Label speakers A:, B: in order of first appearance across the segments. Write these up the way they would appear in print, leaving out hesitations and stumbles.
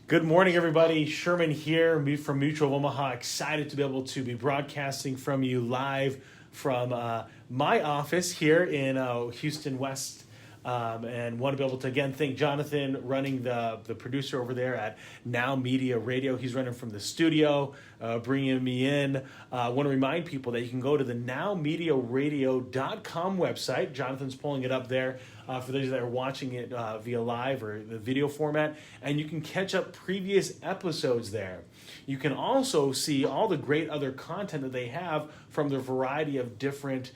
A: Good morning, everybody. Sherman here, me from Mutual of Omaha. Excited to be able to be broadcasting from you live from my office here in Houston West. And want to be able to, again, thank Jonathan, running the producer over there at Now Media Radio. He's running from the studio, bringing me in. I want to remind people that you can go to the nowmediaradio.com website. Jonathan's pulling it up there for those that are watching it via live or the video format. And you can catch up previous episodes there. You can also see all the great other content that they have from the variety of different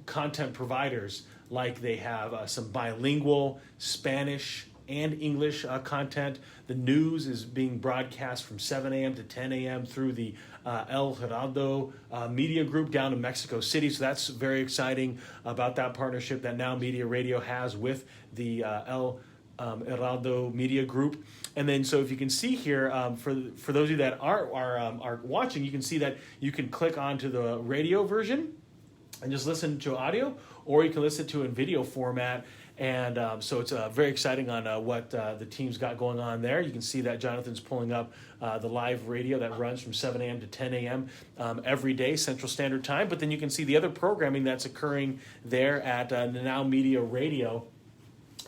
A: content providers. Like they have some bilingual Spanish and English content. The news is being broadcast from 7 a.m. to 10 a.m. through the El Geraldo Media Group down in Mexico City. So that's very exciting about that partnership that Now Media Radio has with the El Geraldo Media Group. And then, so if you can see here, for those of you that are watching, you can see that you can click onto the radio version and just listen to audio, or you can listen to it in video format. And so it's very exciting on what the team's got going on there. You can see that Jonathan's pulling up the live radio that runs from 7 a.m. to 10 a.m. Every day, Central Standard Time. But then you can see the other programming that's occurring there at Now Media Radio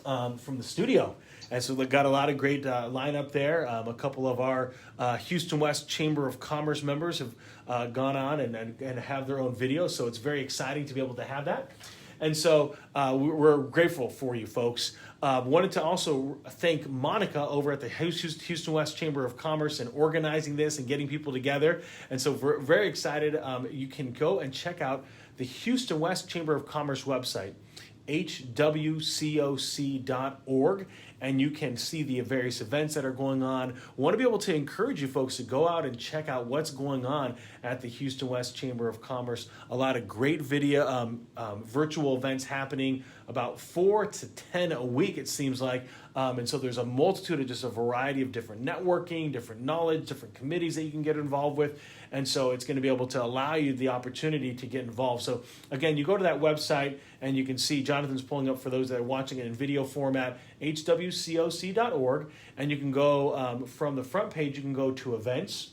A: from the studio. And so they've got a lot of great lineup there. A couple of our Houston West Chamber of Commerce members have gone on and have their own videos. So it's very exciting to be able to have that. And so we're grateful for you folks. Wanted to also thank Monica over at the Houston West Chamber of Commerce and organizing this and getting people together. And so we're very excited. You can go and check out the Houston West Chamber of Commerce website, hwcoc.org, and you can see the various events that are going on. Want to be able to encourage you folks to go out and check out what's going on at the Houston West Chamber of Commerce. A lot of great video, virtual events happening, about 4 to 10 a week, it seems like. And so there's a multitude of just a variety of different networking, different knowledge, different committees that you can get involved with. And so it's going to be able to allow you the opportunity to get involved. So again, you go to that website and you can see Jonathan's pulling up for those that are watching it in video format, hwcoc.org. And you can go from the front page, you can go to events.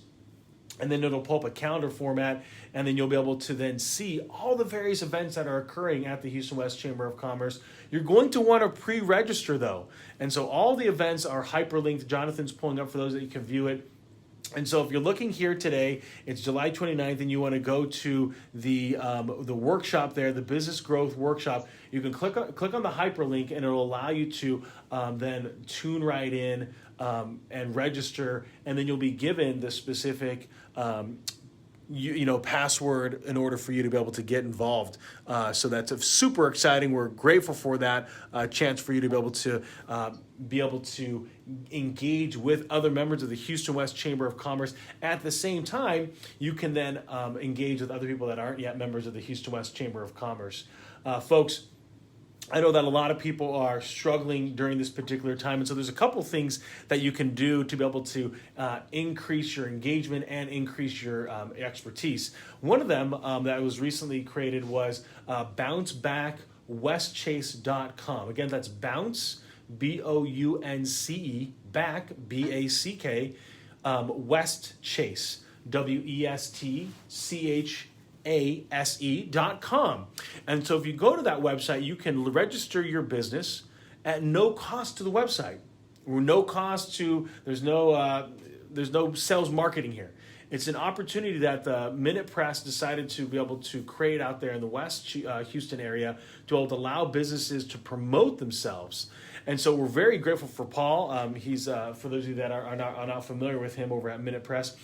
A: And then it'll pull up a calendar format, and then you'll be able to then see all the various events that are occurring at the Houston West Chamber of Commerce. You're going to want to pre-register, though. And so all the events are hyperlinked. Jonathan's pulling up for those that you can view it. And so if you're looking here today, it's July 29th, and you want to go to the workshop there, the Business Growth Workshop, you can click on the hyperlink, and it'll allow you to then tune right in and register, and then you'll be given the specific password in order for you to be able to get involved. So that's super exciting. We're grateful for that chance for you to be able to engage with other members of the Houston West Chamber of Commerce. At the same time, you can then engage with other people that aren't yet members of the Houston West Chamber of Commerce. Folks, I know that a lot of people are struggling during this particular time, and so there's a couple things that you can do to be able to increase your engagement and increase your expertise. One of them that was recently created was bouncebackwestchase.com. Again, that's bounce, B-O-U-N-C-E, back, B-A-C-K, West Chase, WESTCHASE.com. And so if you go to that website, you can register your business at no cost to the website. No cost to, there's no sales marketing here. It's an opportunity that the Minute Press decided to be able to create out there in the West Houston area to be able to allow businesses to promote themselves. And so we're very grateful for Paul. He's for those of you that are not familiar with him over at Minute Press.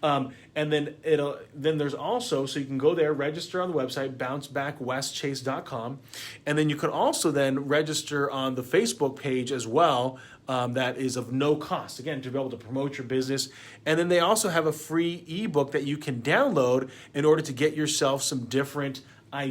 A: And then there's also, so you can go there, register on the website, bouncebackwestchase.com. And then you can also then register on the Facebook page as well. That is of no cost, again, to be able to promote your business. And then they also have a free ebook that you can download in order to get yourself some different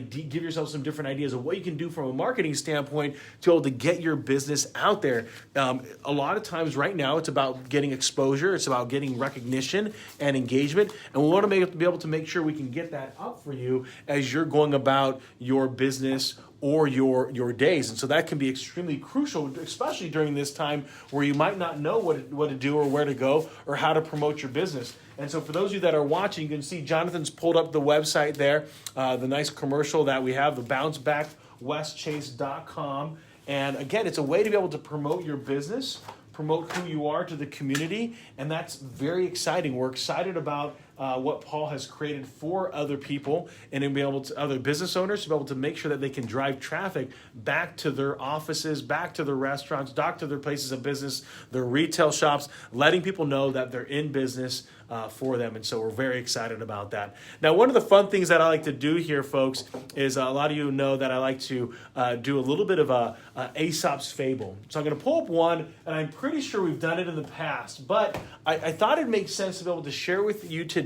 A: give yourself some different ideas of what you can do from a marketing standpoint to be able to get your business out there. A lot of times right now it's about getting exposure, it's about getting recognition and engagement, and we want to be able to make sure we can get that up for you as you're going about your business or your days. And so that can be extremely crucial, especially during this time where you might not know what to do or where to go or how to promote your business. And so for those of you that are watching, you can see Jonathan's pulled up the website there, the nice commercial that we have, the bouncebackwestchase.com. And again, it's a way to be able to promote your business, promote who you are to the community, and that's very exciting. We're excited about what Paul has created for other people and to be able to other business owners to be able to make sure that they can drive traffic back to their offices, back to their restaurants, back to their places of business, their retail shops, letting people know that they're in business for them. And so we're very excited about that. Now, one of the fun things that I like to do here, folks, is a lot of you know that I like to do a little bit of a Aesop's fable. So I'm going to pull up one, and I'm pretty sure we've done it in the past, but I thought it makes sense to be able to share with you today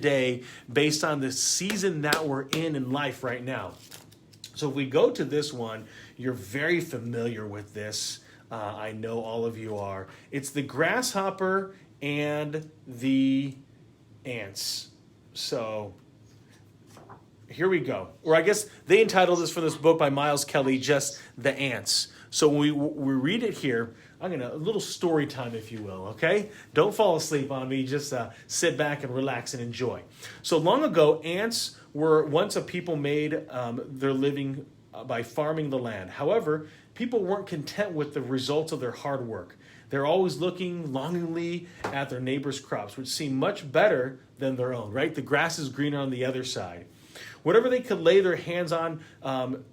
A: based on the season that we're in life right now. So if we go to this one, you're very familiar with this. I know all of you are. It's the grasshopper and the ants. So here we go. Or I guess they entitled this for this book by Miles Kelly, just The Ants. So when we read it here, I'm going to, a little story time, if you will, okay? Don't fall asleep on me. Just sit back and relax and enjoy. So long ago, ants were once a people made their living by farming the land. However, people weren't content with the results of their hard work. They're always looking longingly at their neighbors' crops, which seem much better than their own, right? The grass is greener on the other side. Whatever they could lay their hands on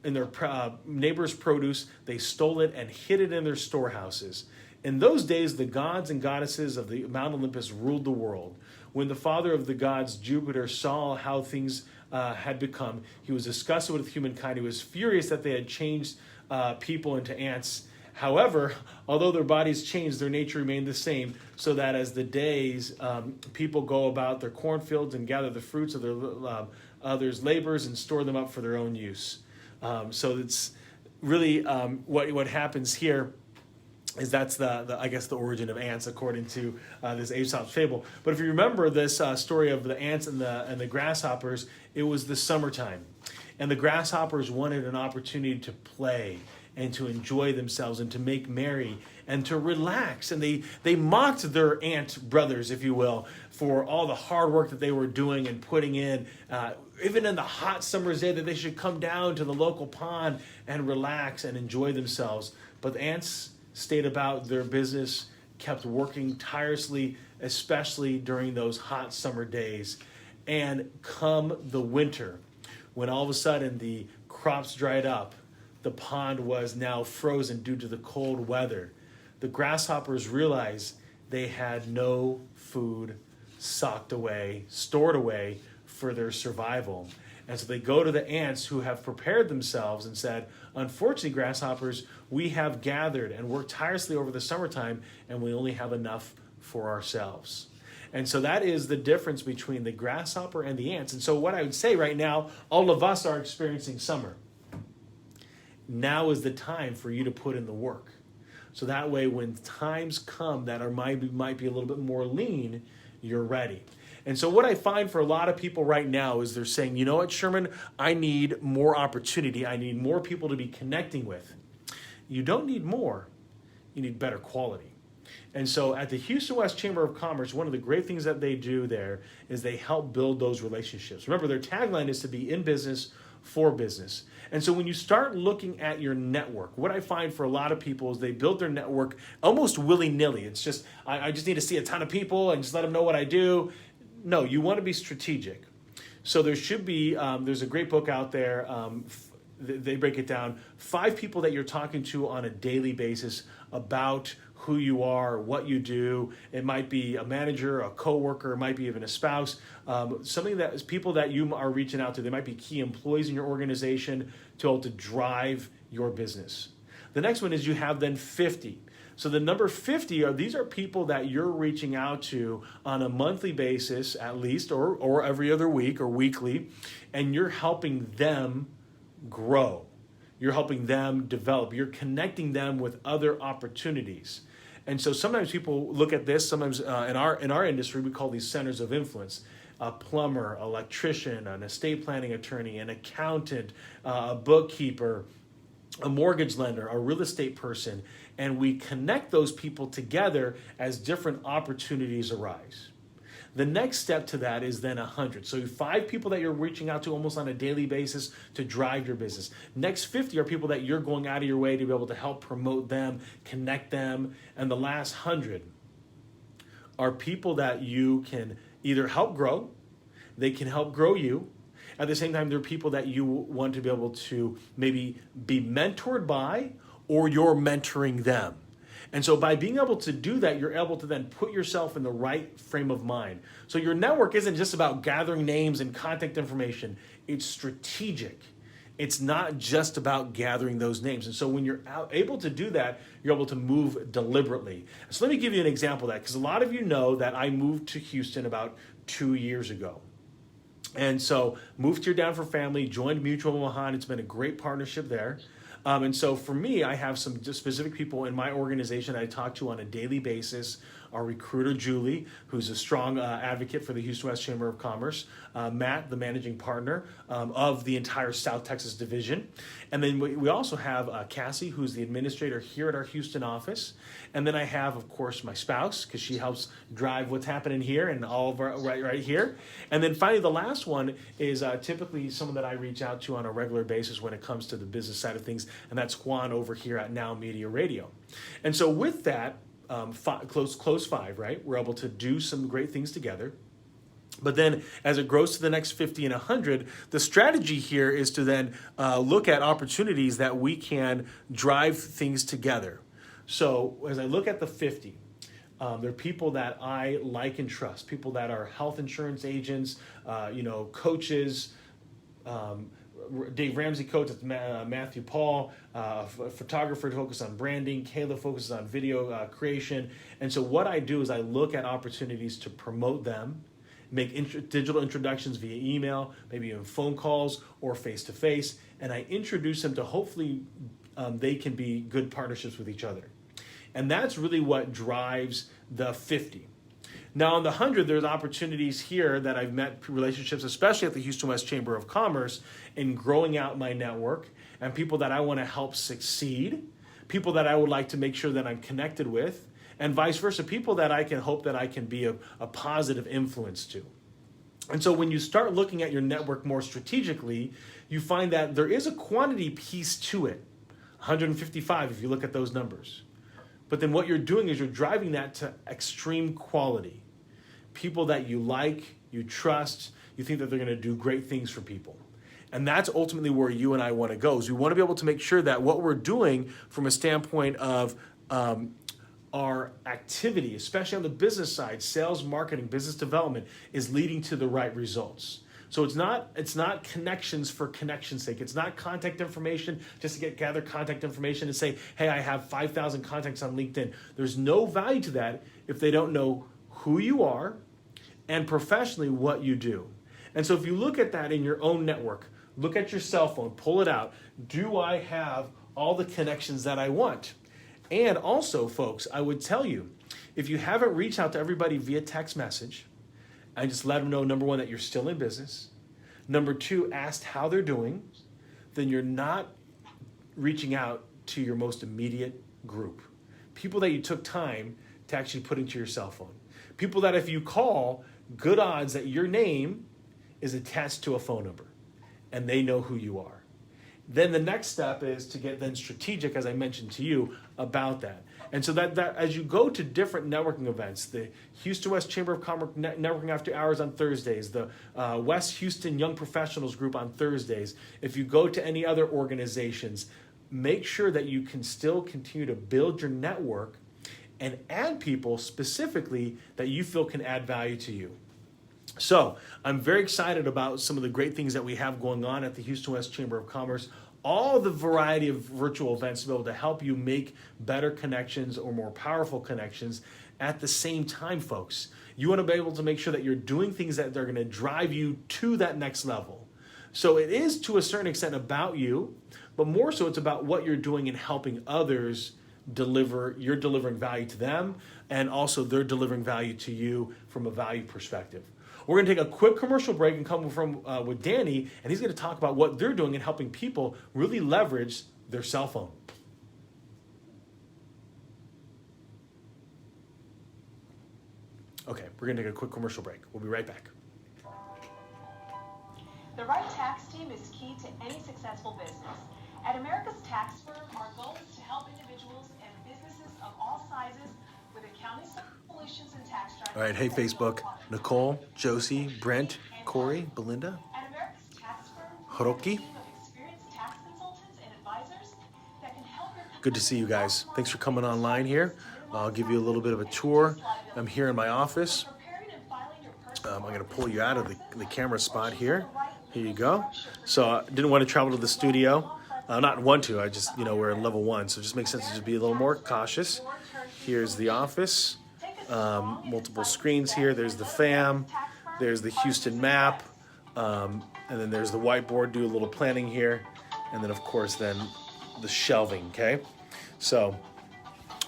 A: in their neighbor's produce, they stole it and hid it in their storehouses. In those days, the gods and goddesses of the Mount Olympus ruled the world. When the father of the gods, Jupiter, saw how things had become, he was disgusted with humankind. He was furious that they had changed people into ants. However, although their bodies changed, their nature remained the same, so that as the days, people go about their cornfields and gather the fruits of their others' labors and store them up for their own use. So it's really what happens here is that's the I guess the origin of ants according to this Aesop's fable. But if you remember this story of the ants and the grasshoppers, it was the summertime, and the grasshoppers wanted an opportunity to play and to enjoy themselves and to make merry and to relax. And they mocked their ant brothers, if you will, for all the hard work that they were doing and putting in, even in the hot summer's day, that they should come down to the local pond and relax and enjoy themselves. But the ants stayed about their business, kept working tirelessly, especially during those hot summer days. And come the winter, when all of a sudden the crops dried up, the pond was now frozen due to the cold weather, the grasshoppers realized they had no food stored away for their survival. And so they go to the ants who have prepared themselves and said, unfortunately, grasshoppers, we have gathered and worked tirelessly over the summertime, and we only have enough for ourselves. And so that is the difference between the grasshopper and the ants. And so what I would say right now, all of us are experiencing summer. Now is the time for you to put in the work. So that way, when times come that might be a little bit more lean, you're ready. And so what I find for a lot of people right now is they're saying, you know what, Sherman, I need more opportunity. I need more people to be connecting with. You don't need more. You need better quality. And so at the Houston West Chamber of Commerce, one of the great things that they do there is they help build those relationships. Remember, their tagline is to be in business for business. And so when you start looking at your network, what I find for a lot of people is they build their network almost willy-nilly. It's just, I just need to see a ton of people and just let them know what I do. No, you want to be strategic. So there should be, there's a great book out there. They break it down. 5 people that you're talking to on a daily basis about who you are, what you do. It might be a manager, a coworker, it might be even a spouse. Something that is people that you are reaching out to. They might be key employees in your organization to be able to drive your business. The next one is you have then 50. So the number 50 these are people that you're reaching out to on a monthly basis at least, or every other week or weekly, and you're helping them grow. You're helping them develop. You're connecting them with other opportunities. And so sometimes people look at this, sometimes in our industry, we call these centers of influence. A plumber, electrician, an estate planning attorney, an accountant, a bookkeeper, a mortgage lender, a real estate person, and we connect those people together as different opportunities arise. The next step to that is then 100. So 5 people that you're reaching out to almost on a daily basis to drive your business. Next 50 are people that you're going out of your way to be able to help promote them, connect them. And the last 100 are people that you can either help grow, they can help grow you. At the same time, they're people that you want to be able to maybe be mentored by, or you're mentoring them. And so by being able to do that, you're able to then put yourself in the right frame of mind. So your network isn't just about gathering names and contact information. It's strategic. It's not just about gathering those names. And so when you're able to do that, you're able to move deliberately. So let me give you an example of that, because a lot of you know that I moved to Houston about 2 years ago. And so moved here down for family, joined Mutual Omaha, and it's been a great partnership there. And so for me, I have some just specific people in my organization I talk to on a daily basis. Our recruiter, Julie, who's a strong advocate for the Houston West Chamber of Commerce. Matt, the managing partner of the entire South Texas division. And then we also have Cassie, who's the administrator here at our Houston office. And then I have, of course, my spouse, because she helps drive what's happening here and all of our right here. And then finally, the last one is typically someone that I reach out to on a regular basis when it comes to the business side of things, and that's Juan over here at Now Media Radio. And so with that, close 5, right? We're able to do some great things together. But then as it grows to the next 50 and 100, the strategy here is to then look at opportunities that we can drive things together. So as I look at the 50, there are people that I like and trust, people that are health insurance agents, coaches, Dave Ramsey coach, Matthew Paul, a photographer focused on branding. Kayla focuses on video creation. And so what I do is I look at opportunities to promote them, make digital introductions via email, maybe even phone calls or face-to-face, and I introduce them to hopefully they can be good partnerships with each other. And that's really what drives the 50. Now, on the 100, there's opportunities here that I've met relationships, especially at the Houston West Chamber of Commerce, in growing out my network, and people that I want to help succeed, people that I would like to make sure that I'm connected with, and vice versa, people that I can hope that I can be a positive influence to. And so when you start looking at your network more strategically, you find that there is a quantity piece to it, 155 if you look at those numbers. But then what you're doing is you're driving that to extreme quality. People that you like, you trust, you think that they're going to do great things for people. And that's ultimately where you and I want to go. Is we want to be able to make sure that what we're doing from a standpoint of our activity, especially on the business side, sales, marketing, business development, is leading to the right results. So it's not connections for connection's sake. It's not contact information just to gather contact information and say, hey, I have 5,000 contacts on LinkedIn. There's no value to that if they don't know who you are and professionally what you do. And so if you look at that in your own network, look at your cell phone, pull it out. Do I have all the connections that I want? And also, folks, I would tell you, if you haven't reached out to everybody via text message, and just let them know, number one, that you're still in business. Number two, asked how they're doing. Then you're not reaching out to your most immediate group. People that you took time to actually put into your cell phone. People that if you call, good odds that your name is attached to a phone number and they know who you are. Then the next step is to get then strategic, as I mentioned to you, about that. And so that as you go to different networking events, the Houston West Chamber of Commerce Networking After Hours on Thursdays, the West Houston Young Professionals Group on Thursdays, if you go to any other organizations, make sure that you can still continue to build your network and add people specifically that you feel can add value to you. So I'm very excited about some of the great things that we have going on at the Houston West Chamber of Commerce, all the variety of virtual events to be able to help you make better connections or more powerful connections. At the same time, folks, you want to be able to make sure that you're doing things that they're going to drive you to that next level. So it is to a certain extent about you, but more so it's about what you're doing and helping others deliver. You're delivering value to them, and also they're delivering value to you from a value perspective. We're going to take a quick commercial break and come with Danny, and he's going to talk about what they're doing and helping people really leverage their cell phone. Okay, we're going to take a quick commercial break. We'll be right back.
B: The right tax team is key to any successful business. At America's Tax Firm, our goal is to help individuals and businesses of all sizes with accounting solutions and tax strategies.
A: All right, hey Facebook, Nicole, Josie, Brent, Corey, Belinda,
B: At America's Tax Firm,
A: Hiroki.
B: we have a team of experienced tax consultants and advisors that can help your
A: Good to see you guys. Thanks for coming online here. I'll give you a little bit of a tour. I'm here in my office. I'm going to pull you out of the camera spot here. Here you go. So I didn't want to travel to the studio. Not want to. I just, we're in level 1, so it just makes sense to just be a little more cautious. Here's the office. Multiple screens here. There's the fam. There's the Houston map. And then there's the whiteboard. Do a little planning here. And then, of course, then the shelving, okay? So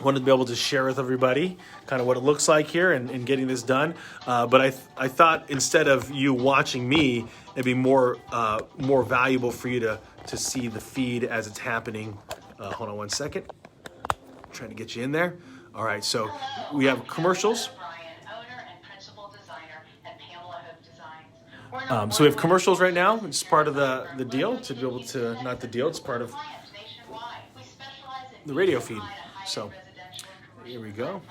A: wanted to be able to share with everybody kind of what it looks like here and getting this done. But I thought instead of you watching me, it'd be more valuable for you to see the feed as it's happening. Hold on one second. I'm trying to get you in there. All right, so we have commercials. So we have commercials right now. It's part of the deal to be able to, not the deal, it's part of the radio feed. So here we go.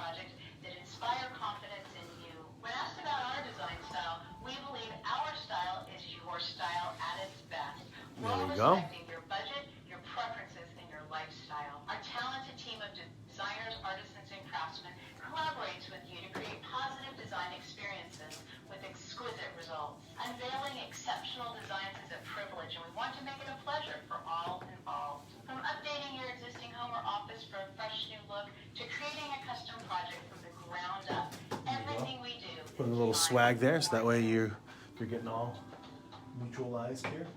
A: There we go.
B: Your budget, your preferences, and your lifestyle. Our talented team of designers, artisans, and craftsmen collaborates with you to create positive design experiences with exquisite results. Unveiling exceptional designs is a privilege, and we want to make it a pleasure for all involved. From updating your existing home or office for a fresh new look to creating a custom project from the ground up, everything we do.
A: Put a little swag there, so that way you're getting all mutualized here.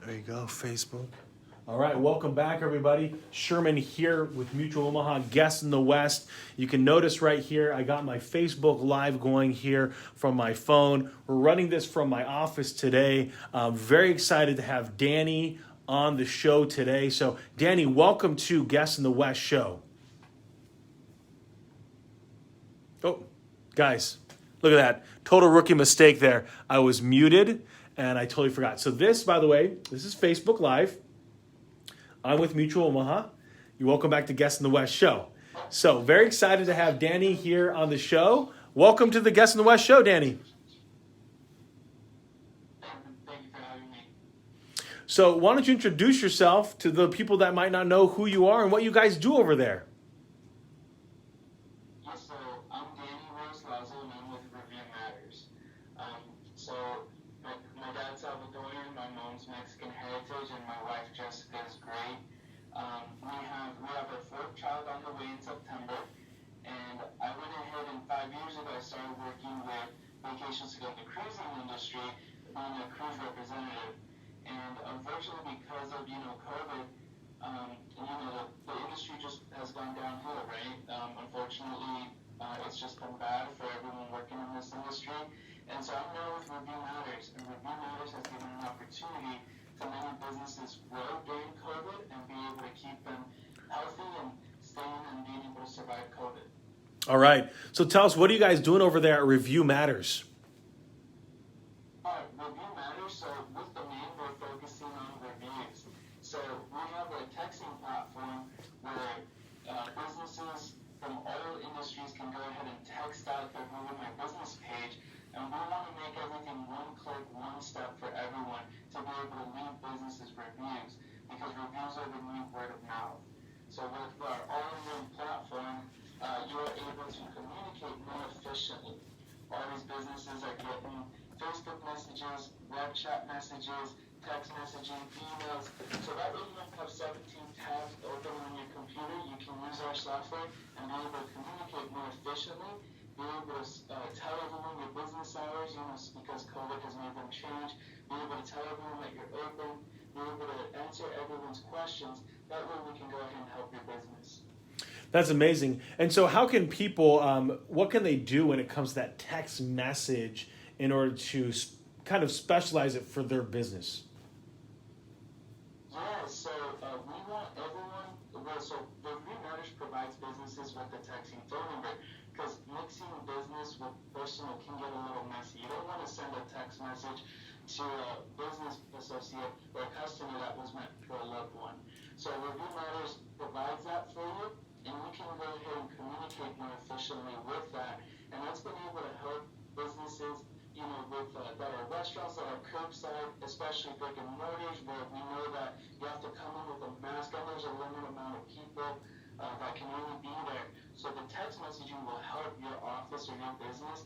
A: There you go, Facebook. All right, welcome back, everybody. Sherman here with Mutual Omaha, Guests in the West. You can notice right here, I got my Facebook Live going here from my phone. We're running this from my office today. I'm very excited to have Danny on the show today. So, Danny, welcome to Guests in the West show. Oh, guys, look at that. Total rookie mistake there. I was muted. And I totally forgot. So this, by the way, this is Facebook Live. I'm with Mutual Omaha. You're welcome back to Guests in the West show. So very excited to have Danny here on the show. Welcome to the Guests in the West show, Danny.
C: Thank you for having me.
A: So why don't you introduce yourself to the people that might not know who you are and what you guys do over there?
C: Yes, so I'm Danny Rose-Lazo, and I'm with Review Matters. My dad's Salvadorian, my mom's Mexican heritage, and my wife Jessica is great. We have our 4th child on the way in September, and I went ahead and 5 years ago I started working with Vacations to Go in the cruising industry, being a cruise representative. And unfortunately, because of COVID, the industry just has gone downhill, right? Unfortunately, it's just been bad for everyone working in this industry. And so I'm now with Review Matters, and Review Matters has given an opportunity to many businesses grow during COVID and be able to keep them healthy and staying and being able to survive COVID.
A: All right. So tell us, what are you guys doing over there at Review Matters?
C: Review Matters, so with the name, we're focusing on reviews. So we have a texting platform where businesses from all industries can go ahead and text out their Who Am I Business page. And we want to make everything one click, one step for everyone to be able to leave businesses reviews, because reviews are the new word of mouth. So with our all-in-one platform, you are able to communicate more efficiently. All these businesses are getting Facebook messages, web chat messages, text messaging, emails. So that way you don't have 17 tabs open on your computer. You can use our software and be able to communicate more efficiently. Be able to tell everyone your business hours, because COVID has made them change. Be able to tell everyone that you're open. Be able to answer everyone's questions. That way we can go ahead and help your business.
A: That's amazing. And so how can people, what can they do when it comes to that text message in order to kind of specialize it for their business?
C: Yeah, so we want everyone, so Review Matters provides businesses with the texting phone number because mixing business with personal can get a little messy. You don't want to send a text message to a business associate or a customer that was meant for a loved one. So Review Matters provides that for you, and you can go ahead and communicate more efficiently with that. And that's been able to help businesses, with that are restaurants that are curbside, especially brick and mortars, where we know that you have to come in with a mask and there's a limited amount of people that can only be there. So the text messaging will help your office or your business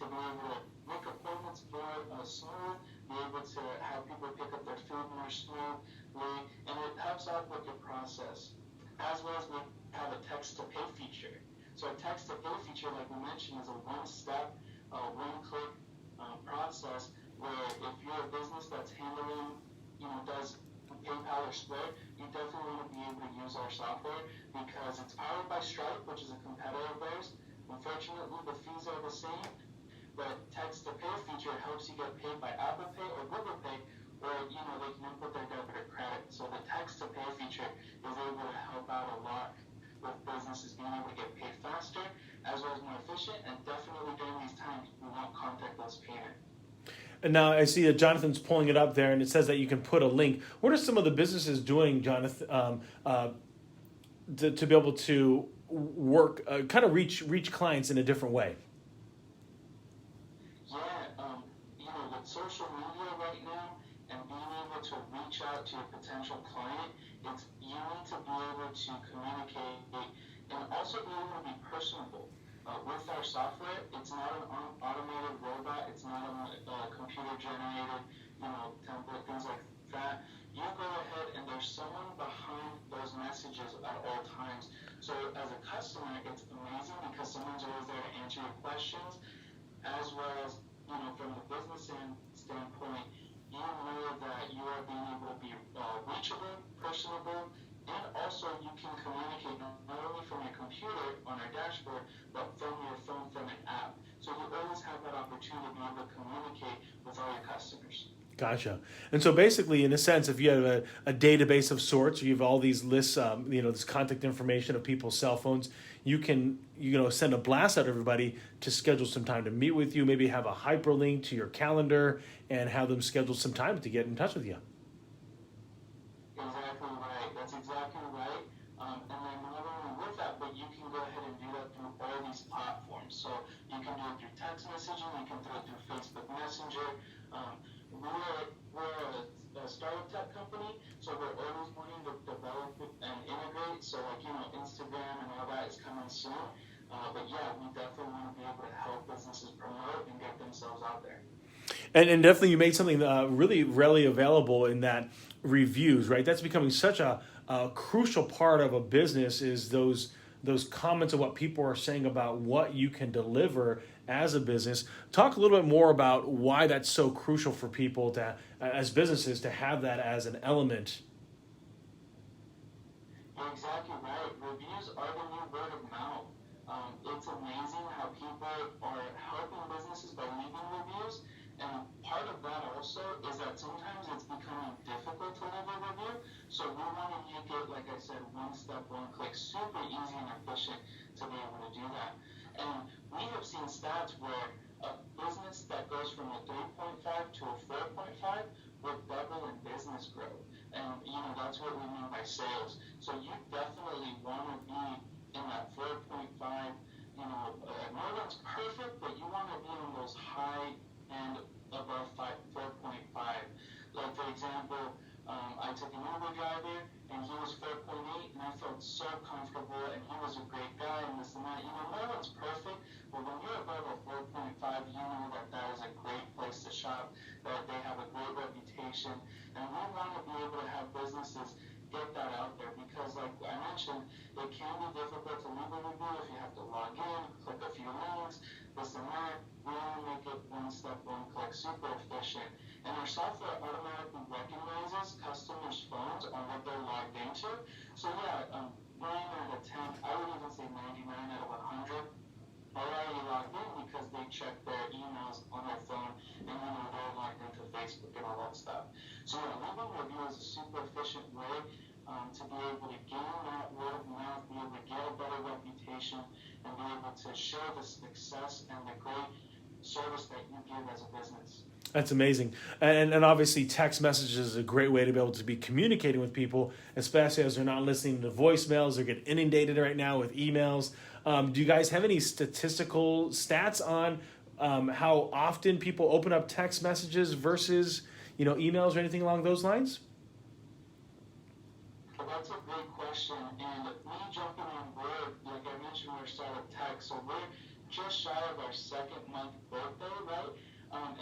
C: to be able to make appointments more smooth, be able to have people pick up their food more smoothly, and it helps out with your process. As well as we have a text-to-pay feature. So a text-to-pay feature, like we mentioned, is a one-step, one-click process where if you're a business that's handling, does PayPal or Square, you definitely want to be able to use our software because it's powered by Stripe, which is a competitor of theirs. Unfortunately, the fees are the same, but text-to-pay feature helps you get paid by Apple Pay or Google Pay, or they can input their debit or credit. So the text-to-pay feature is able to help out a lot with businesses being able to get paid faster, as well as more efficient, and definitely during these times, we want contactless payment.
A: And now I see that Jonathan's pulling it up there, and it says that you can put a link. What are some of the businesses doing, Jonathan, to be able to work, kind of reach clients in a different way?
C: Yeah, with social media right now and being able to reach out to a potential client, you need to be able to communicate and also be able to be personable. With our software, it's not an automated robot. It's not a computer-generated, template, things like that. You go ahead and there's someone behind those messages at all times. So as a customer, it's amazing because someone's always there to answer your questions, as well as, from the business standpoint, you know that you are being able to be reachable, personable, and also you can communicate not only from your computer on our dashboard, but from your phone from an app. So you always have that opportunity to be able to communicate with all your customers.
A: Gotcha. And so basically, in a sense, if you have a database of sorts, you have all these lists, this contact information of people's cell phones, you can, send a blast out to everybody to schedule some time to meet with you, maybe have a hyperlink to your calendar and have them schedule some time to get in touch with you.
C: Exactly right. That's exactly right. And then not only with that, but you can go ahead and do that through all these platforms. So you can do it through text messaging, you can do it through Facebook Messenger. We're a startup tech company, so we're always wanting to develop and integrate. So Instagram and all that is coming soon. But yeah, we definitely want to be able to help businesses promote and get themselves out there.
A: And definitely you made something really readily available in that reviews, right? That's becoming such a crucial part of a business is those comments of what people are saying about what you can deliver as a business. Talk a little bit more about why that's so crucial for people as businesses to have that as an element.
C: You're exactly right. Reviews are the new word of mouth. It's amazing how people are helping businesses by leaving reviews. And part of that also is that sometimes it's becoming difficult to leave a review. So we want to make it, like I said, one step, one click, super easy and efficient to be able to do that. And we have seen stats where a business that goes from a 3.5 to a 4.5 will double in business growth. And, that's what we mean by sales. So you definitely want to be in that 4.5, no one's perfect, but you want to be in those high and above 4.5. Like, for example, I took an Uber driver, and he was 4.8, and I felt so comfortable, and he was a great guy, and this and that. No one's perfect, but when you're above a 4.5, you know that is a great place to shop, that they have a great reputation, and we want to be able to have businesses get that out there because, like I mentioned, it can be difficult to leave a review if you have to log in, click a few links, this and that. We want to make it one step, one click, super efficient. And our software automatically recognizes customers' phones on what they're logged into. So yeah, 9 out of 10, I would even say 99 out of 100 are already logged in because they check their emails on their phone and they're logged So yeah, leaving a review is a super efficient way to be able to gain that word of mouth, be able to get a better reputation, and be able to show the success and the great service that you give as a business.
A: That's amazing. And obviously, text messages is a great way to be able to be communicating with people, especially as they're not listening to voicemails. They're getting inundated right now with emails. Do you guys have any statistical stats on how often people open up text messages versus emails or anything along those lines?
C: Well, that's a great question. And me jumping on board, like I mentioned, we're startup tech, so we're just shy of our second month birthday, right? And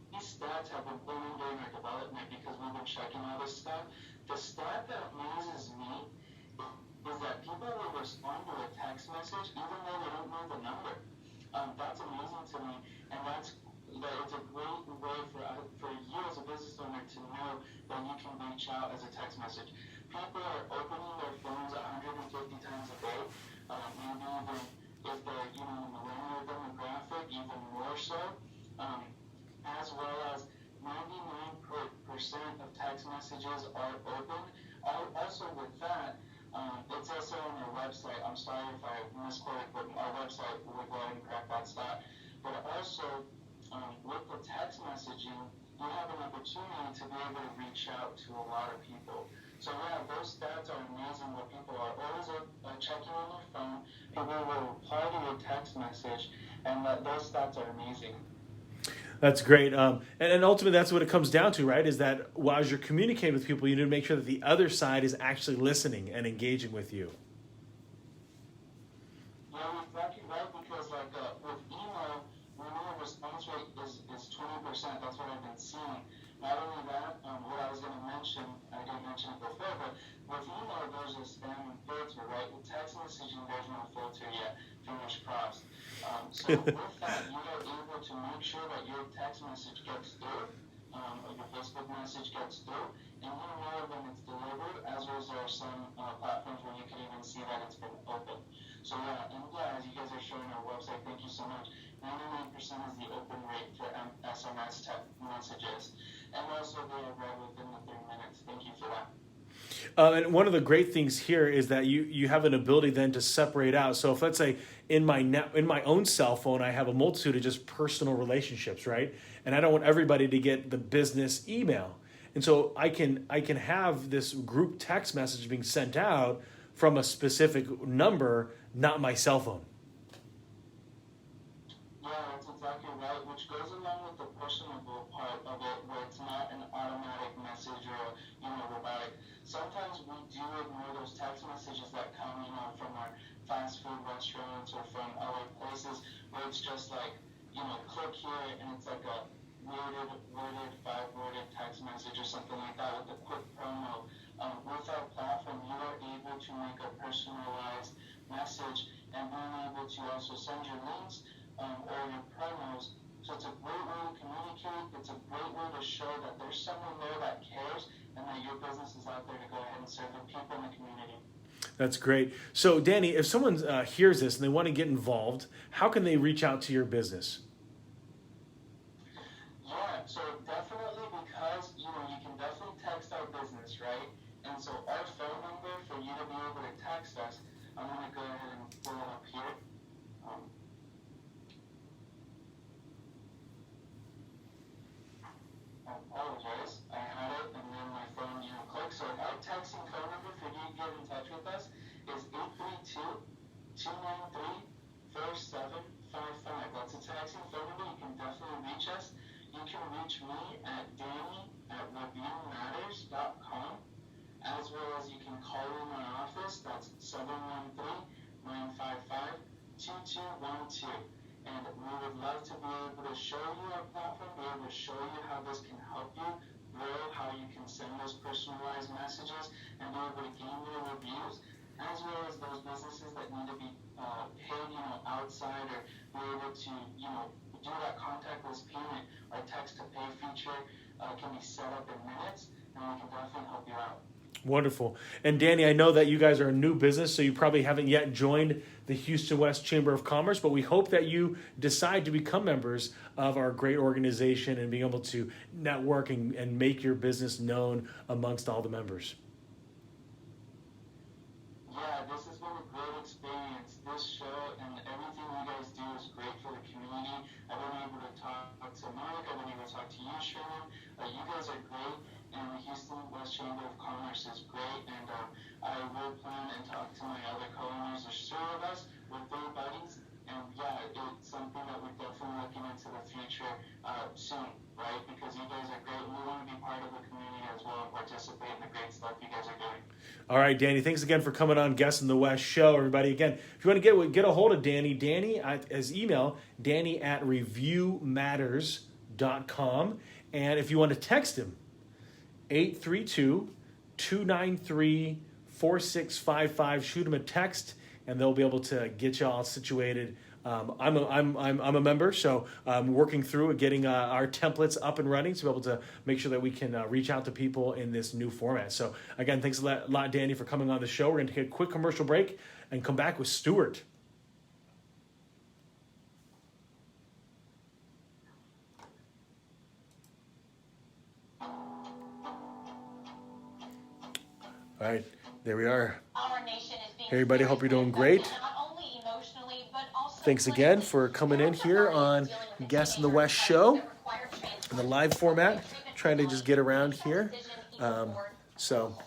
C: these stats have been booming during our development because we've been checking all this stuff. The stat that amazes me is that people will respond to a text message even though they don't know the number. That's amazing to me, and it's a great way for you as a business owner to know that you can reach out as a text message. People are opening their phones 150 times a day, maybe even if they're in the millennial demographic, even more so, as well as 99% of text messages are open. Also with that, it's also on our website. I'm sorry if I misquoted, but our website will go ahead and correct that stat. But also, with the text messaging, you have an opportunity to be able to reach out to a lot of people. So yeah, those stats are amazing where people are always checking on their phone. People will reply to your text message, and those stats are amazing.
A: That's great. And ultimately, that's what it comes down to, right? Is that as you're communicating with people, you need to make sure that the other side is actually listening and engaging with you.
C: Yeah, exactly right, because with email, we know the response rate is 20%. That's what I've been seeing. Not only that, what I was going to mention, I didn't mention it before, but with email, there's a spam and filter, right? With text messaging, there's no filter yet. Fingers crossed. So with that, you are able to make sure that your text message gets through, or your Facebook message gets through, and you know when it's delivered, as well as there are some platforms where you can even see that it's been opened. So yeah, and yeah, as you guys are showing our website, thank you so much. 99% is the open rate for SMS text messages, and also they are read within the 3 minutes. Thank you for that.
A: And one of the great things here is that you have an ability then to separate out. So if let's say in my own cell phone, I have a multitude of just personal relationships, right? And I don't want everybody to get the business email. And so I can have this group text message being sent out from a specific number, not my cell phone.
C: Yeah, that's exactly right, which goes along with the personable part of it, where it's not an automatic message or robotic. Sometimes we do ignore those text messages that come, from our fast food restaurants or from other places where it's just like, click here and it's like a worded 5-worded text message or something like that with a quick promo. With our platform, you are able to make a personalized message and being able to also send your links or your promos. So it's a great way to communicate. It's a great way to show that there's someone there that cares and that your business is out there to go ahead and serve the people in the community.
A: That's great. So Danny, if someone hears this and they want to get involved, how can they reach out to your business?
C: Yeah, so definitely because, you can definitely text our business, right? And so our phone number for you to be able to text us, I'm going to go ahead and pull it up here. I apologize. I had it and then my phone clicked. So our texting phone number for you to get in touch with us is 832-293-4755. That's a texting phone number. You can definitely reach us. You can reach me at danny@reviewmatters.com, as well as you can call in my office. That's 713-955-2212. And we would love to be able to show you our platform, be able to show you how this can help you grow, how you can send those personalized messages and be able to gain more reviews, as well as those businesses that need to be paid, outside, or be able to, do that contactless payment. Our text to pay feature can be set up in minutes, and we can definitely help you out.
A: Wonderful. And Danny, I know that you guys are a new business, so you probably haven't yet joined the Houston West Chamber of Commerce, but we hope that you decide to become members of our great organization and being able to network and make your business known amongst all the members.
C: Yeah, this has been a great experience. This show and everything you guys do is great for the community. I've been able to talk to Mark, I've been able to talk to you, Sherman. You guys are great, and the Houston West Chamber of Commerce is great, and I will plan and talk to my other co-owners. There's 3 of us with 3 buddies, and yeah, it's something that we're definitely looking into the future soon, right? Because you guys are great, and we want to be part of the community as well and participate in the great stuff you guys are doing.
A: All right, Danny, thanks again for coming on Guest in the West show, everybody. Again, if you want to get a hold of Danny, his email, danny@reviewmatters.com. And if you want to text him, 832-293-4655. Shoot him a text, and they'll be able to get you all situated. I'm a member, so I'm working through getting our templates up and running to be able to make sure that we can reach out to people in this new format. So again, thanks a lot, Danny, for coming on the show. We're going to take a quick commercial break and come back with Stuart. All right, there we are. Hey everybody, hope you're doing great. Thanks again for coming in here on Guest in the West show in the live format. Trying to just get around here. So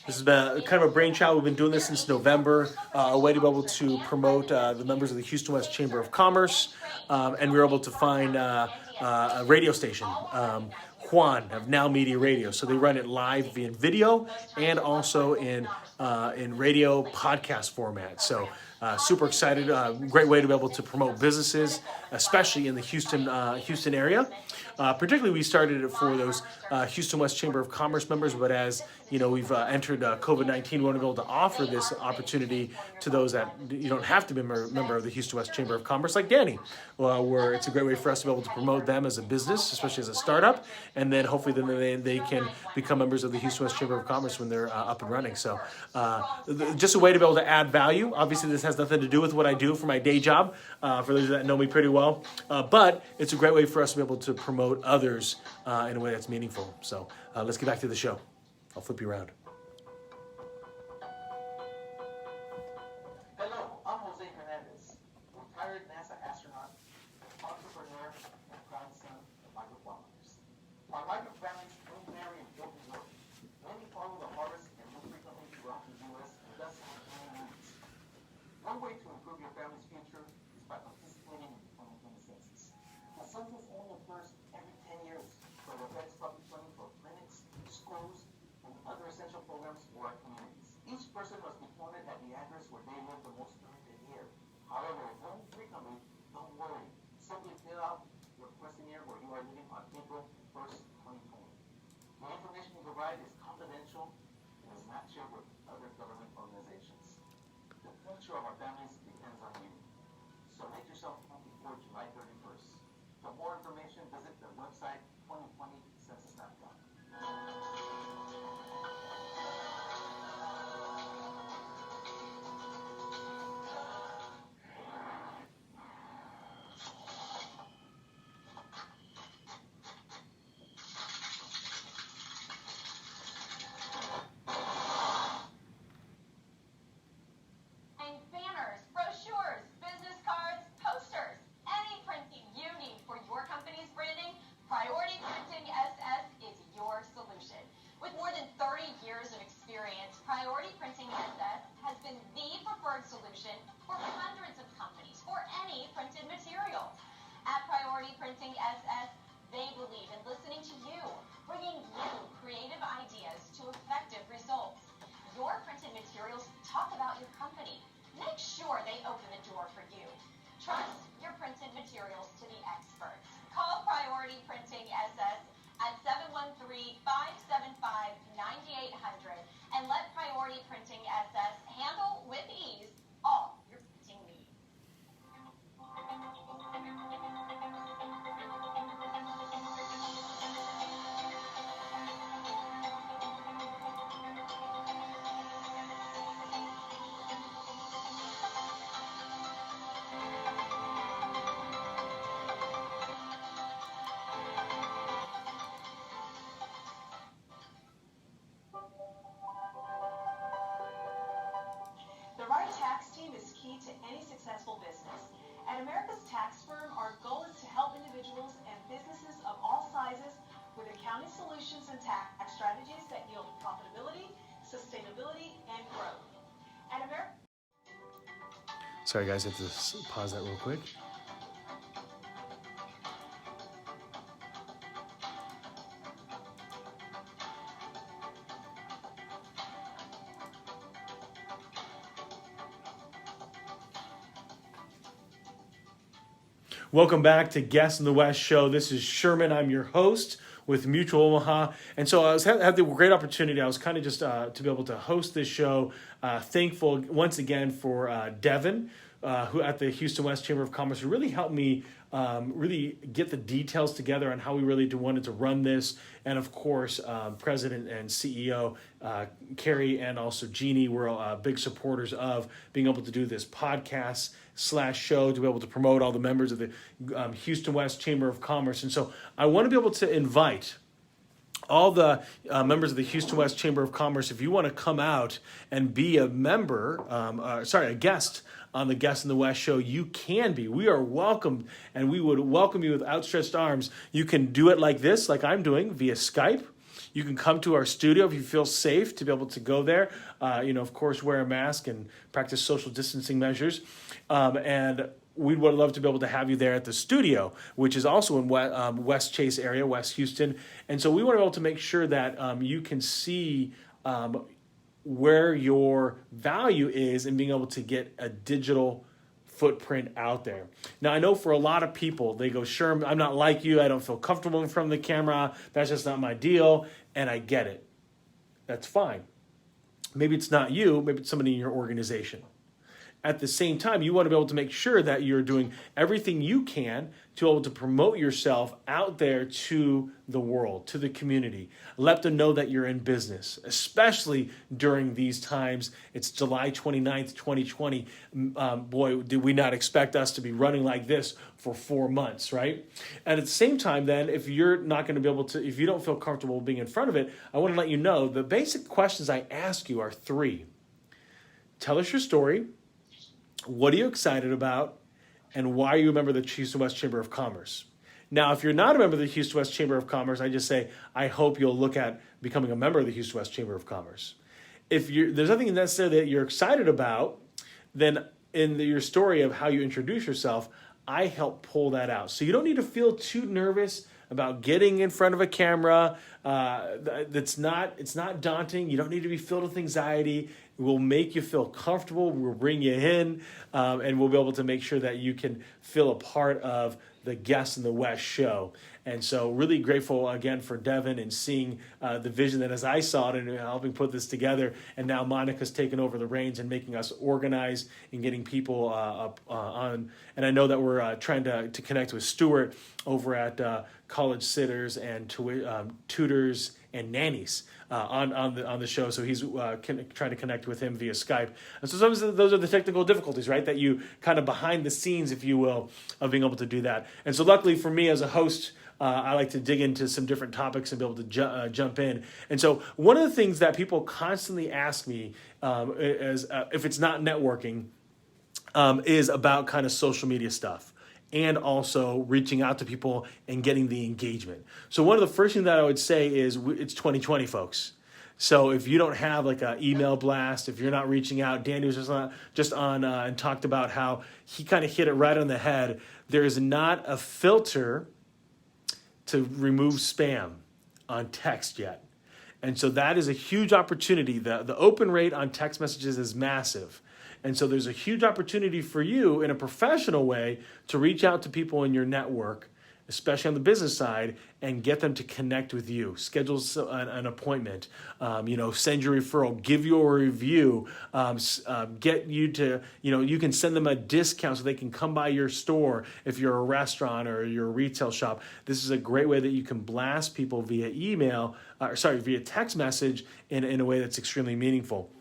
A: this has been kind of a brainchild. We've been doing this since November, a way to be able to promote the members of the Houston West Chamber of Commerce, and we were able to find a radio station. Juan of Now Media Radio. So they run it live via video and also in radio podcast format. So super excited. Great way to be able to promote businesses, especially in the Houston area. Particularly, we started it for those Houston West Chamber of Commerce members, but as you know, we've entered COVID-19, we want to be able to offer this opportunity to those that you don't have to be a member of the Houston West Chamber of Commerce, like Danny, where it's a great way for us to be able to promote them as a business, especially as a startup, and then hopefully then they can become members of the Houston West Chamber of Commerce when they're up and running. So just a way to be able to add value. Obviously, this has nothing to do with what I do for my day job, for those that know me pretty well, but it's a great way for us to be able to promote others in a way that's meaningful. So let's get back to the show. I'll flip you around.
D: Hello, I'm Jose Hernandez, retired NASA astronaut, entrepreneur, and proud son of migrant farmers. Our migrant families marry and build and work. Many follow the harvest and move frequently throughout the U.S. and thus have many needs. One way to improve your family's future is by participating in the 2020 census. The census only occurs every 10 years, but affects public funding for clinics, schools, and other essential programs for our communities. Each person must be pointed at the address where they live the most during the year. However, if home frequently, don't worry. Simply fill out your questionnaire where you are living on April 1st, 2020. The information you provide is confidential and is not shared with other government organizations. The future of our families depends on you. So make yourself home before July 31st. For more information, visit the website 2020census.com.
B: Banners, brochures, business cards, posters, any printing you need for your company's branding, Priority Printing SS is your solution. With more than 30 years of experience, Priority Printing SS has been the preferred solution for hundreds of companies for any printed material. At Priority Printing SS, they believe in listening to you, bringing you creative ideas to effective results. Your printed materials talk about your company. Make sure they open the door for you. Trust your printed materials to the experts. Call Priority Printing SS at 713-575-9800 and let Priority Printing SS handle with ease all your printing needs. solutions and tax strategies that yield profitability, sustainability, and growth. At America.
A: Sorry, guys, I have to pause that real quick. Welcome back to Guest in the West show. This is Sherman. I'm your host with Mutual Omaha. And so I had the great opportunity. I was kind of just to be able to host this show. Thankful once again for Devin, who at the Houston West Chamber of Commerce, who really helped me really get the details together on how we really wanted to run this. And of course, President and CEO Carrie and also Jeannie were big supporters of being able to do this podcast / show to be able to promote all the members of the Houston West Chamber of Commerce. And so I want to be able to invite all the members of the Houston West Chamber of Commerce, if you want to come out and be a member, a guest on the Guest in the West show, you can be. We are welcomed, and we would welcome you with outstretched arms. You can do it like this, like I'm doing, via Skype. You can come to our studio if you feel safe to be able to go there. Of course, wear a mask and practice social distancing measures. And we would love to be able to have you there at the studio, which is also in West Chase area, West Houston. And so we want to be able to make sure that you can see where your value is in being able to get a digital footprint out there. Now, I know for a lot of people, they go, Sherm, I'm not like you. I don't feel comfortable in front of the camera. That's just not my deal. And I get it. That's fine. Maybe it's not you. Maybe it's somebody in your organization. At the same time, you want to be able to make sure that you're doing everything you can to be able to promote yourself out there to the world, to the community. Let them know that you're in business, especially during these times. It's July 29th, 2020. Boy, did we not expect us to be running like this for 4 months, right? And at the same time, then, if you're not going to be able to, if you don't feel comfortable being in front of it, I want to let you know the basic questions I ask you are 3. Tell us your story. What are you excited about? And why are you a member of the Houston West Chamber of Commerce? Now, if you're not a member of the Houston West Chamber of Commerce, I just say, I hope you'll look at becoming a member of the Houston West Chamber of Commerce. If there's nothing necessarily that you're excited about, then in your story of how you introduce yourself, I help pull that out. So you don't need to feel too nervous about getting in front of a camera. It's not daunting. You don't need to be filled with anxiety. We'll make you feel comfortable. We'll bring you in, and we'll be able to make sure that you can feel a part of the Guest in the West show. And so really grateful again for Devin and seeing the vision that as I saw it and helping put this together. And now Monica's taken over the reins and making us organize and getting people up on. And I know that we're trying to connect with Stuart over at College Sitters and Tutors and Nannies on the show. So he's trying to connect with him via Skype. And so those are the technical difficulties, right? That you kind of behind the scenes, if you will, of being able to do that. And so luckily for me as a host, I like to dig into some different topics and be able to jump in. And so one of the things that people constantly ask me is if it's not networking, is about kind of social media stuff and also reaching out to people and getting the engagement. So one of the first things that I would say is it's 2020, folks. So if you don't have like an email blast, if you're not reaching out, Danny was just on and talked about how he kind of hit it right on the head. There is not a filter to remove spam on text yet. And so that is a huge opportunity. The open rate on text messages is massive. And so there's a huge opportunity for you in a professional way to reach out to people in your network, especially on the business side, and get them to connect with you. Schedule an appointment, send your referral, give you a review, get you to, you can send them a discount so they can come by your store if you're a restaurant or you're a retail shop. This is a great way that you can blast people via via text message in a way that's extremely meaningful.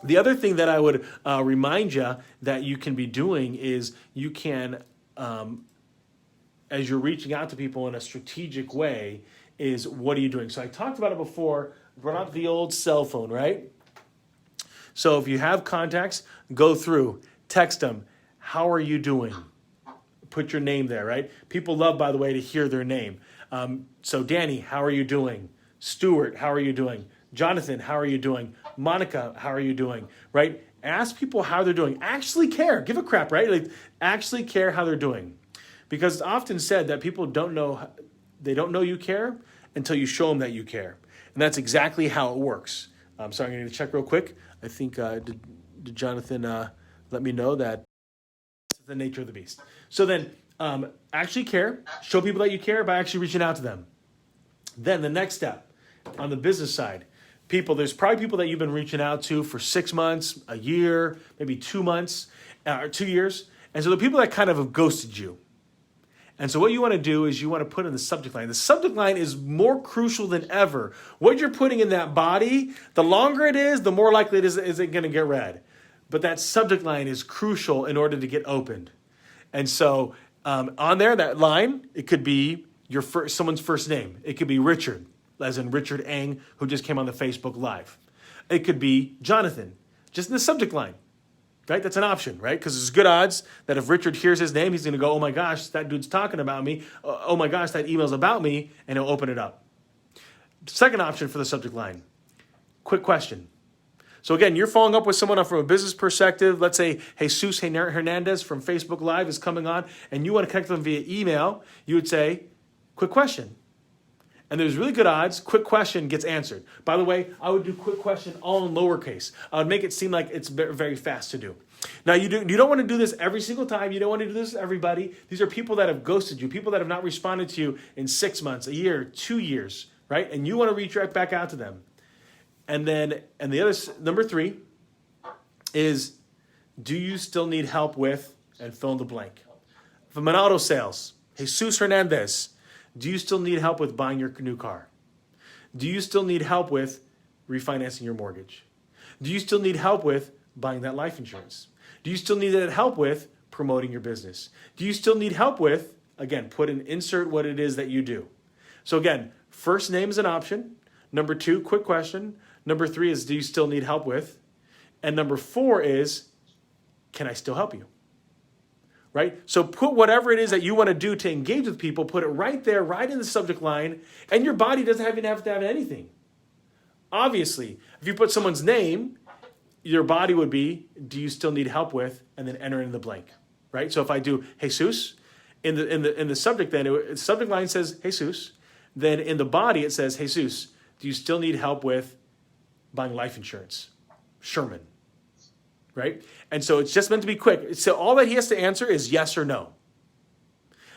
A: The other thing that I would remind you that you can be doing is you can, as you're reaching out to people in a strategic way, is what are you doing? So I talked about it before, brought up the old cell phone, right? So if you have contacts, go through, text them, how are you doing? Put your name there, right? People love, by the way, to hear their name. So Danny, how are you doing? Stuart, how are you doing? Jonathan, how are you doing? Monica, how are you doing? Right? Ask people how they're doing. Actually care. Give a crap, right? Like, actually care how they're doing. Because it's often said that people don't know you care until you show them that you care. And that's exactly how it works. So I'm going to check real quick. I think, did Jonathan let me know that that's the nature of the beast. So then, actually care. Show people that you care by actually reaching out to them. Then the next step on the business side, there's probably people that you've been reaching out to for 6 months, a year, maybe 2 months, or 2 years. And so the people that kind of have ghosted you. And so what you want to do is you want to put in the subject line. The subject line is more crucial than ever. What you're putting in that body, the longer it is, the more likely it is it going to get read. But that subject line is crucial in order to get opened. And so on there, that line, it could be someone's first name. It could be Richard, as in Richard Ang, who just came on the Facebook Live. It could be Jonathan, just in the subject line. Right? That's an option, right? Because there's good odds that if Richard hears his name, he's going to go, oh my gosh, that dude's talking about me. Oh my gosh, that email's about me, and he'll open it up. Second option for the subject line, quick question. So again, you're following up with someone from a business perspective. Let's say Jesus Hernandez from Facebook Live is coming on, and you want to connect them via email. You would say, quick question. And there's really good odds, quick question gets answered. By the way, I would do quick question all in lowercase. I would make it seem like it's very fast to do. Now, you don't want to do this every single time. You don't want to do this to everybody. These are people that have ghosted you, people that have not responded to you in 6 months, a year, 2 years, right? And you want to reach right back out to them. And the other, number 3 is, do you still need help with, and fill in the blank. From an auto sales, Jesus Hernandez, do you still need help with buying your new car? Do you still need help with refinancing your mortgage? Do you still need help with buying that life insurance? Do you still need that help with promoting your business? Do you still need help with, again, insert what it is that you do. So again, first name is an option. Number 2, quick question. Number 3 is, do you still need help with? And number 4 is, can I still help you? Right? So put whatever it is that you want to do to engage with people, put it right there, right in the subject line, and your body doesn't even have to have anything. Obviously, if you put someone's name, your body would be, do you still need help with, and then enter in the blank. Right? So if I do Jesus, in the subject then, the subject line says Jesus, then in the body it says, Jesus, do you still need help with buying life insurance? Sherman. Right? And so it's just meant to be quick. So all that he has to answer is yes or no.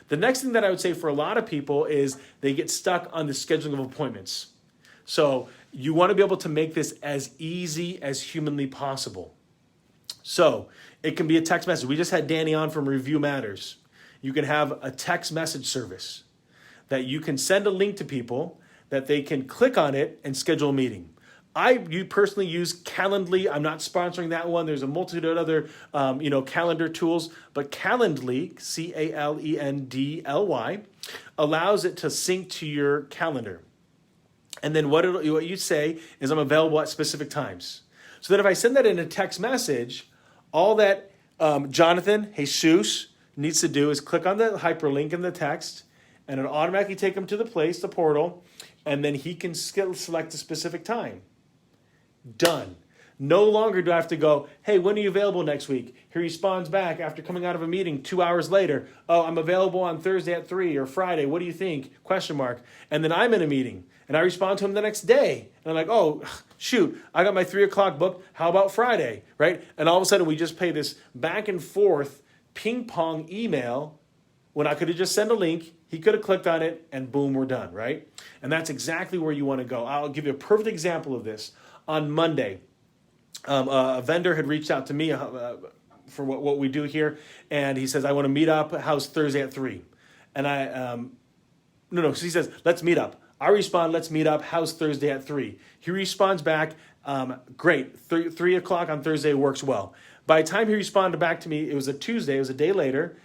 A: The next thing that I would say for a lot of people is they get stuck on the scheduling of appointments. So you want to be able to make this as easy as humanly possible. So it can be a text message. We just had Danny on from Review Matters. You can have a text message service that you can send a link to people that they can click on it and schedule a meeting. You personally use Calendly. I'm not sponsoring that one. There's a multitude of other, calendar tools, but Calendly, Calendly, allows it to sync to your calendar. And then what you say is, I'm available at specific times. So that if I send that in a text message, all that Jonathan, Jesus, needs to do is click on the hyperlink in the text, and it'll automatically take him to the portal, and then he can select a specific time. Done. No longer do I have to go, hey, when are you available next week? He responds back after coming out of a meeting 2 hours later. Oh, I'm available on Thursday at 3 or Friday. What do you think? ? And then I'm in a meeting and I respond to him the next day. And I'm like, oh, shoot, I got my 3 o'clock booked. How about Friday? Right? And all of a sudden we just play this back and forth ping pong email when I could have just sent a link. He could have clicked on it and boom, we're done. Right? And that's exactly where you want to go. I'll give you a perfect example of this. On Monday, a vendor had reached out to me for what we do here, and he says, I want to meet up. How's Thursday at 3? And so he says, let's meet up. I respond, let's meet up. How's Thursday at 3? He responds back, great. 3 o'clock on Thursday works well. By the time he responded back to me, it was a Tuesday. It was a day later.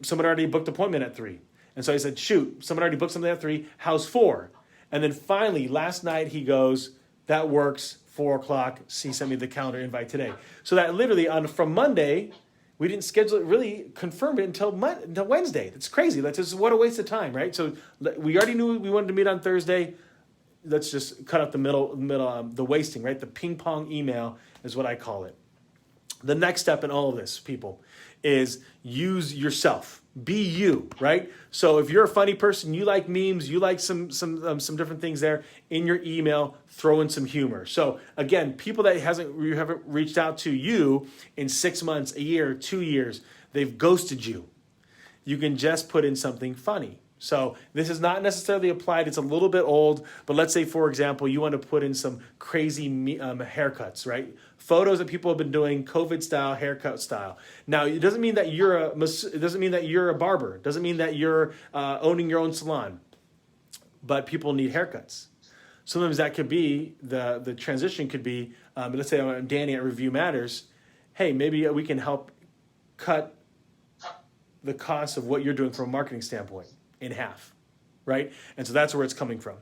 A: Someone already booked an appointment at 3. And so I said, shoot, someone already booked something at 3. How's 4? And then finally, last night, he goes, that works, 4 o'clock. He sent me the calendar invite today. So that literally from Monday, We didn't schedule it, really confirm it until Wednesday. That's crazy. That's just what a waste of time, right? So we already knew we wanted to meet on Thursday. Let's just cut out the wasting, right? The ping pong email is what I call it. The next step in all of this, people, is use yourself. Be you, right? So if you're a funny person, you like memes, you like some different things there in your email, throw in some humor. So again, people that you haven't reached out to you in 6 months, a year, 2 years, they've ghosted you. You can just put in something funny. So this is not necessarily applied. It's a little bit old, but let's say, for example, you want to put in some crazy haircuts, right? Photos that people have been doing, COVID style, haircut style. Now, it doesn't mean that you're a barber. It doesn't mean that you're owning your own salon. But people need haircuts. Sometimes that could be the transition. Could be let's say I'm Danny at Review Matters. Hey, maybe we can help cut the cost of what you're doing from a marketing standpoint in half, right? And so that's where it's coming from.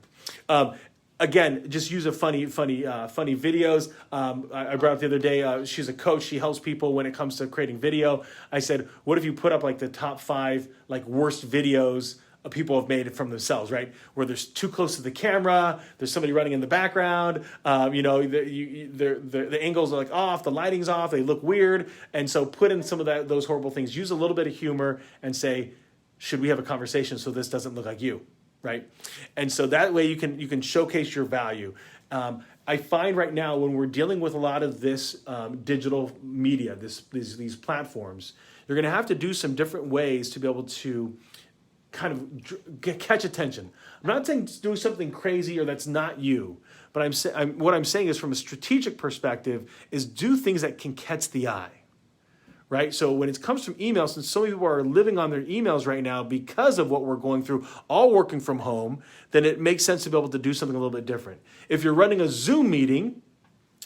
A: Again, just use a funny videos. I brought up the other day, she's a coach. She helps people when it comes to creating video. I said, what if you put up like the top 5 like worst videos people have made it from themselves, right? Where there's too close to the camera, there's somebody running in the background, the angles are like off, the lighting's off, they look weird. And so put in some of those horrible things. Use a little bit of humor and say, should we have a conversation so this doesn't look like you, right? And so that way you can showcase your value. I find right now when we're dealing with a lot of this digital media, these platforms, you're going to have to do some different ways to be able to kind of catch attention. I'm not saying do something crazy or that's not you, but what I'm saying is from a strategic perspective is do things that can catch the eye. Right? So when it comes from emails, since so many people are living on their emails right now because of what we're going through, all working from home, then it makes sense to be able to do something a little bit different. If you're running a Zoom meeting,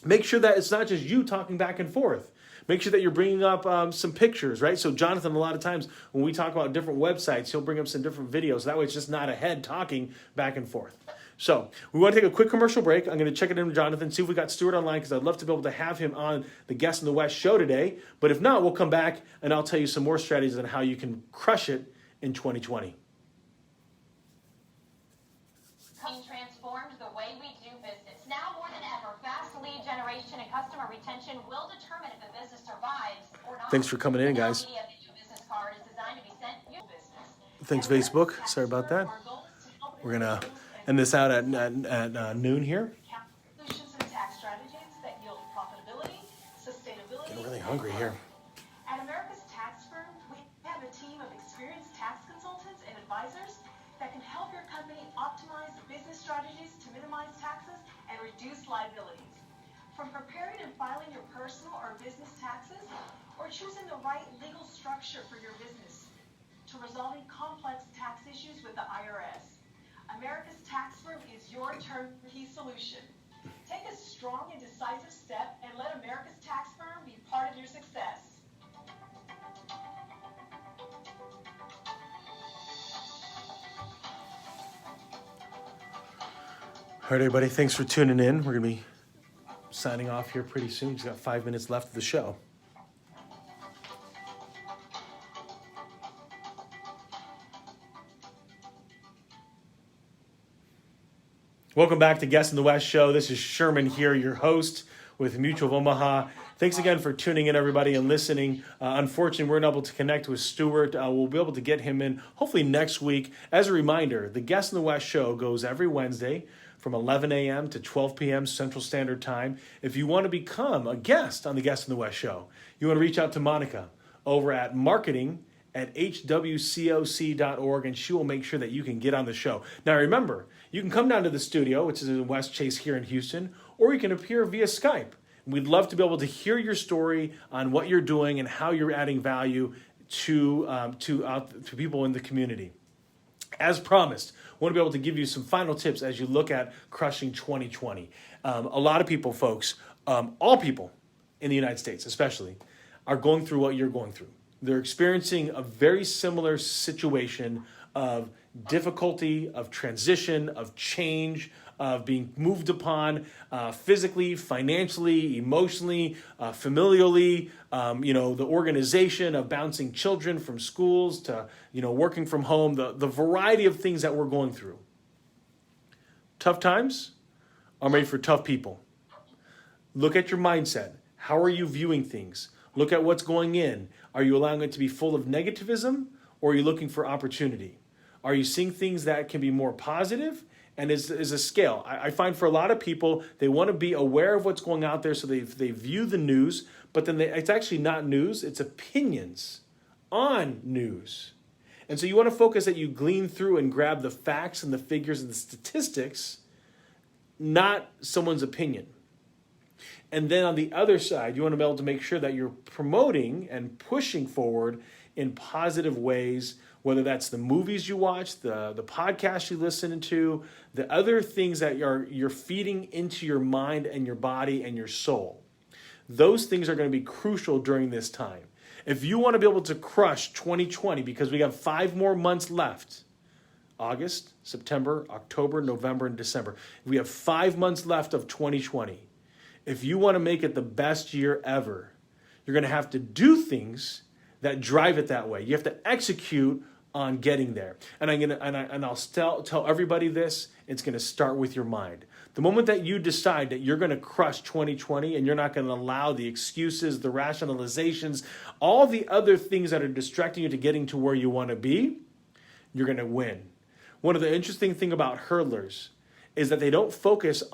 A: make sure that it's not just you talking back and forth. Make sure that you're bringing up some pictures, right? So Jonathan, a lot of times when we talk about different websites, he'll bring up some different videos. That way it's just not a head talking back and forth. So we want to take a quick commercial break. I'm going to check it in with Jonathan, see if we got Stuart online, because I'd love to be able to have him on the Guest in the West show today. But if not, we'll come back and I'll tell you some more strategies on how you can crush it in 2020.
B: Transformed the way we do business. Now more than ever, fast lead generation and customer retention will determine if a business survives or not.
A: Thanks for coming in, guys. Thanks, Facebook. Sorry about that. We're going to end this out at noon here.
B: Solutions and tax strategies that yield profitability, sustainability.
A: Getting really hungry here.
B: At America's Tax Firm, we have a team of experienced tax consultants and advisors that can help your company optimize business strategies to minimize taxes and reduce liabilities. From preparing and filing your personal or business taxes, or choosing the right legal structure for your business, to resolving complex tax issues with the IRS. America's Tax Firm is your turnkey solution. Take a strong and decisive step and let America's Tax Firm be part of your success.
A: All right, everybody, thanks for tuning in. We're going to be signing off here pretty soon. Just got 5 minutes left of the show. Welcome back to Guest in the West show. This is Sherman here, your host with Mutual of Omaha. Thanks again for tuning in, everybody, and listening. Unfortunately, we're not able to connect with Stuart. We'll be able to get him in hopefully next week. As a reminder, the Guest in the West show goes every Wednesday from 11 a.m. to 12 p.m. Central Standard Time. If you want to become a guest on the Guest in the West show, you want to reach out to Monica over at marketing@hwcoc.org, and she will make sure that you can get on the show. Now, remember, you can come down to the studio, which is in West Chase here in Houston, or you can appear via Skype. We'd love to be able to hear your story on what you're doing and how you're adding value to people in the community. As promised, I want to be able to give you some final tips as you look at crushing 2020. A lot of people, folks, all people in the United States especially, are going through what you're going through. They're experiencing a very similar situation of difficulty, of transition, of change, of being moved upon physically, financially, emotionally, familially, the organization of bouncing children from schools to, working from home, the variety of things that we're going through. Tough times are made for tough people. Look at your mindset. How are you viewing things? Look at what's going in. Are you allowing it to be full of negativism, or are you looking for opportunity? Are you seeing things that can be more positive? And is a scale. I find for a lot of people, they want to be aware of what's going out there, so they view the news, but then it's actually not news, it's opinions on news. And so you want to focus that you glean through and grab the facts and the figures and the statistics, not someone's opinion. And then on the other side, you want to be able to make sure that you're promoting and pushing forward in positive ways, whether that's the movies you watch, the podcasts you listen to, the other things that you're feeding into your mind and your body and your soul. Those things are going to be crucial during this time. If you want to be able to crush 2020, because we have 5 more months left, August, September, October, November, and December. We have 5 months left of 2020. If you want to make it the best year ever, you're going to have to do things that drive it that way. You have to execute on getting there. And I'll tell everybody this, it's going to start with your mind. The moment that you decide that you're going to crush 2020 and you're not going to allow the excuses, the rationalizations, all the other things that are distracting you to getting to where you want to be, you're going to win. One of the interesting things about hurdlers is that they don't focus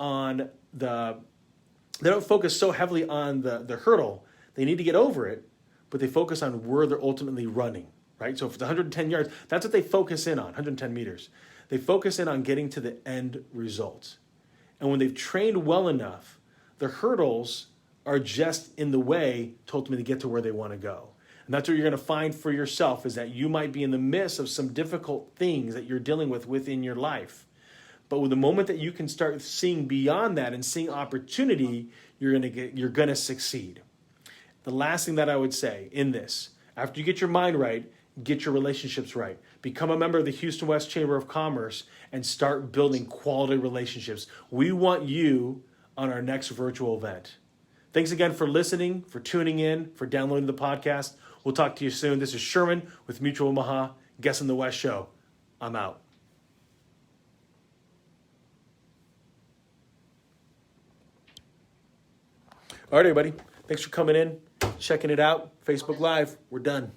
A: so heavily on the hurdle. They need to get over it, but they focus on where they're ultimately running, right? So if it's 110 yards, that's what they focus in on, 110 meters. They focus in on getting to the end result. And when they've trained well enough, the hurdles are just in the way to ultimately get to where they want to go. And that's what you're going to find for yourself, is that you might be in the midst of some difficult things that you're dealing with within your life. But with the moment that you can start seeing beyond that and seeing opportunity, you're going to succeed. The last thing that I would say in this, after you get your mind right, get your relationships right. Become a member of the Houston West Chamber of Commerce and start building quality relationships. We want you on our next virtual event. Thanks again for listening, for tuning in, for downloading the podcast. We'll talk to you soon. This is Sherman with Mutual Omaha, Guest on the West Show. I'm out. All right, everybody. Thanks for coming in, checking it out. Facebook Live. We're done.